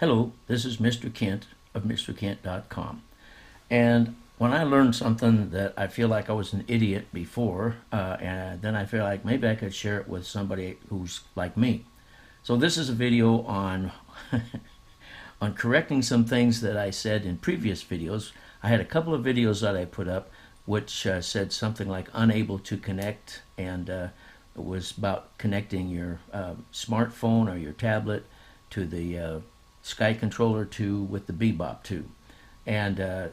Hello, this is Mr. Kent of MrKent.com. And when I learned something that I feel like I was an idiot before, and then I feel like maybe I could share it with somebody who's like me. So this is a video on on correcting some things that I said in previous videos. I had a couple of videos that I put up which said something like unable to connect, and it was about connecting your smartphone or your tablet to the Sky Controller 2 with the Bebop 2. And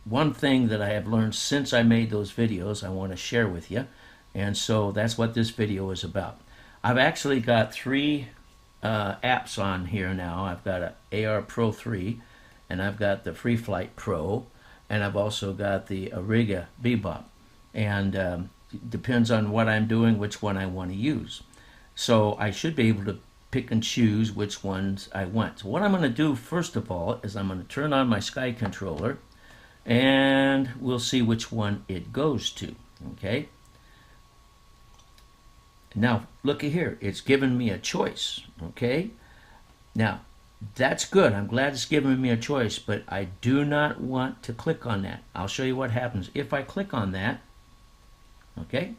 one thing that I have learned since I made those videos I want to share with you, and so that's what this video is about. I've actually got three apps on here now. I've got a ar.pro 3, and I've got the Free Flight Pro, and I've also got the Ariga Bebop. And it depends on what I'm doing, which one I want to use. So I should be able to pick and choose which ones I want. So what I'm going to do first of all is I'm going to turn on my Sky Controller, and we'll see which one it goes to. Okay. Now look at here, it's given me a choice. Okay. Now that's good. I'm glad it's giving me a choice, but I do not want to click on that. I'll show you what happens if I click on that. Okay.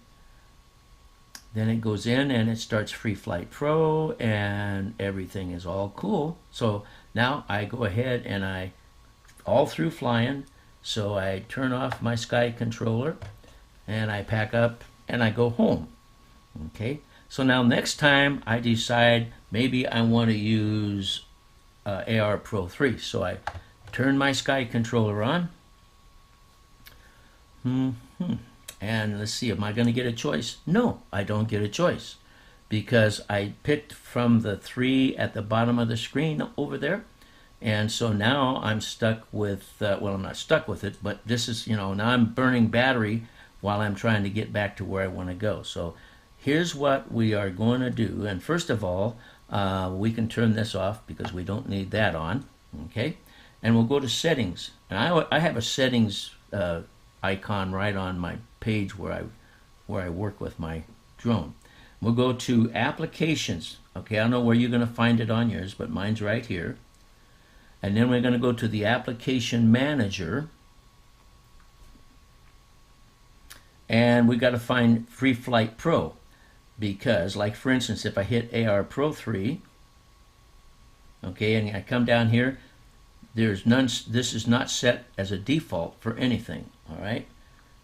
Then it goes in and it starts Free Flight Pro and everything is all cool. So now I go ahead and I all through flying, so I turn off my Sky Controller and I pack up and I go home. Okay, so now next time I decide maybe I want to use ar.pro 3, so I turn my Sky Controller on. And let's see, am I going to get a choice? No, I don't get a choice, because I picked from the three at the bottom of the screen over there. And so now I'm stuck with, well, I'm not stuck with it, but this is, now I'm burning battery while I'm trying to get back to where I want to go. So here's what we are going to do. And first of all, we can turn this off because we don't need that on. Okay. And we'll go to settings. And I have a settings icon right on my page where I work with my drone. We'll go to applications. Okay, I don't know where you're going to find it on yours, but mine's right here. And then we're going to go to the application manager, and we got to find Free Flight Pro, because like for instance, if I hit ar.pro 3, okay, and I come down here, there's none. This is not set as a default for anything. All right,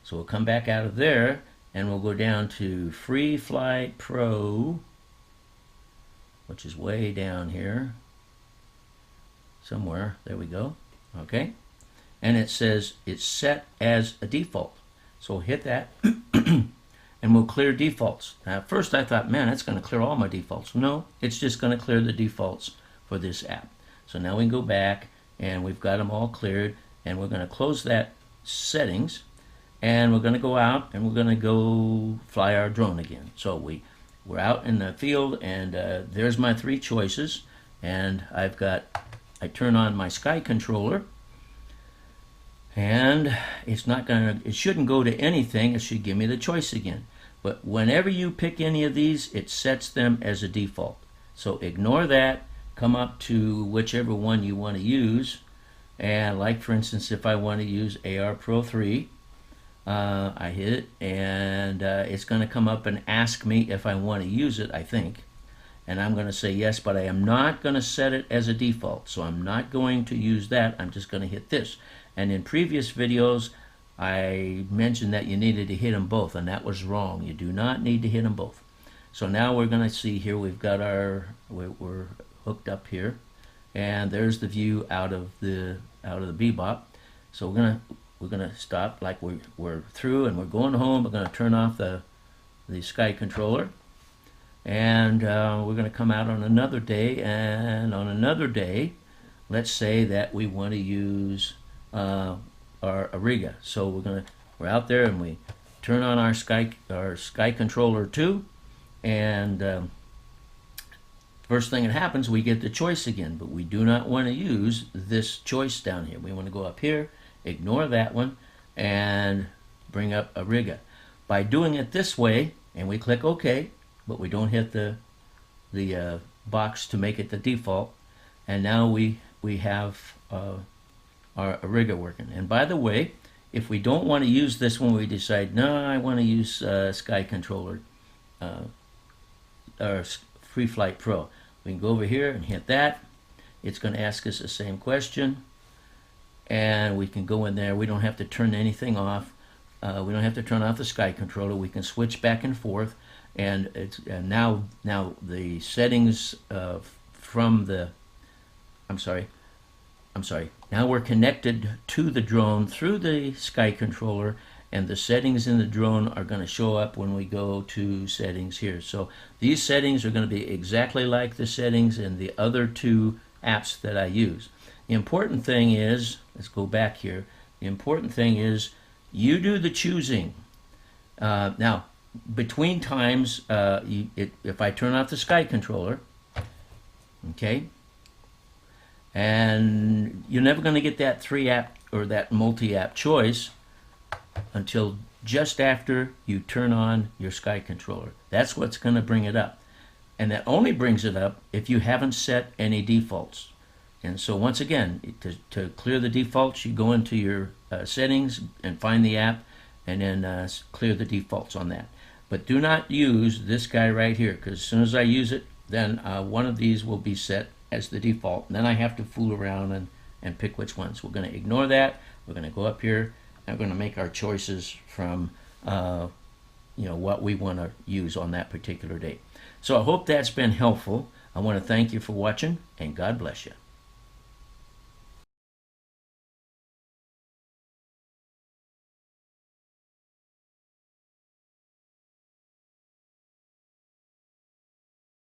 so we'll come back out of there and we'll go down to Free Flight Pro, which is way down here somewhere. There we go. Okay, and it says it's set as a default, so hit that and we'll clear defaults. Now at first I thought, man, that's going to clear all my defaults. No, it's just going to clear the defaults for this app. So now we can go back and we've got them all cleared, and we're going to close that settings, and we're going to go out and we're going to go fly our drone again. So we're out in the field, and there's my three choices, and I turn on my Sky Controller, and it shouldn't go to anything. It should give me the choice again. But whenever you pick any of these, it sets them as a default. So ignore that, come up to whichever one you want to use. And like for instance, if I want to use ar.pro 3, I hit it, and it's going to come up and ask me if I want to use it, I think. And I'm going to say yes, but I am not going to set it as a default. So I'm not going to use that. I'm just going to hit this. And in previous videos, I mentioned that you needed to hit them both, and that was wrong. You do not need to hit them both. So now we're going to see here, we've got we're hooked up here, and there's the view out of the Bebop. So we're gonna stop, like we're through and we're going home. We're gonna turn off the Sky Controller, and we're gonna come out on another day. And on another day, let's say that we want to use our Ariga. So we're out there and we turn on our Sky Controller 2, and first thing that happens, we get the choice again, but we do not want to use this choice down here. We want to go up here, ignore that one, and bring up Ariga. By doing it this way, and we click OK, but we don't hit the box to make it the default, and now we have our rigger working. And by the way, if we don't want to use this one, we decide, no, I want to use Sky Controller or Free Flight Pro. We can go over here and hit that. It's going to ask us the same question, and we can go in there. We don't have to turn anything off. We don't have to turn off the Sky Controller. We can switch back and forth, and now the settings from the I'm sorry. Now we're connected to the drone through the Sky Controller, and the settings in the drone are going to show up when we go to settings here. So these settings are going to be exactly like the settings in the other two apps that I use. The important thing is, let's go back here, the important thing is you do the choosing. Now, between times, if I turn off the Sky Controller, okay, and you're never going to get that 3-app or that multi-app choice until just after you turn on your Sky Controller. That's what's going to bring it up. And that only brings it up if you haven't set any defaults. And so once again, to clear the defaults, you go into your settings and find the app, and then clear the defaults on that. But do not use this guy right here, because as soon as I use it, then one of these will be set as the default, and then I have to fool around and pick which ones. We're going to ignore that. We're going to go up here, and we're going to make our choices from what we want to use on that particular date. So I hope that's been helpful. I want to thank you for watching, and God bless you.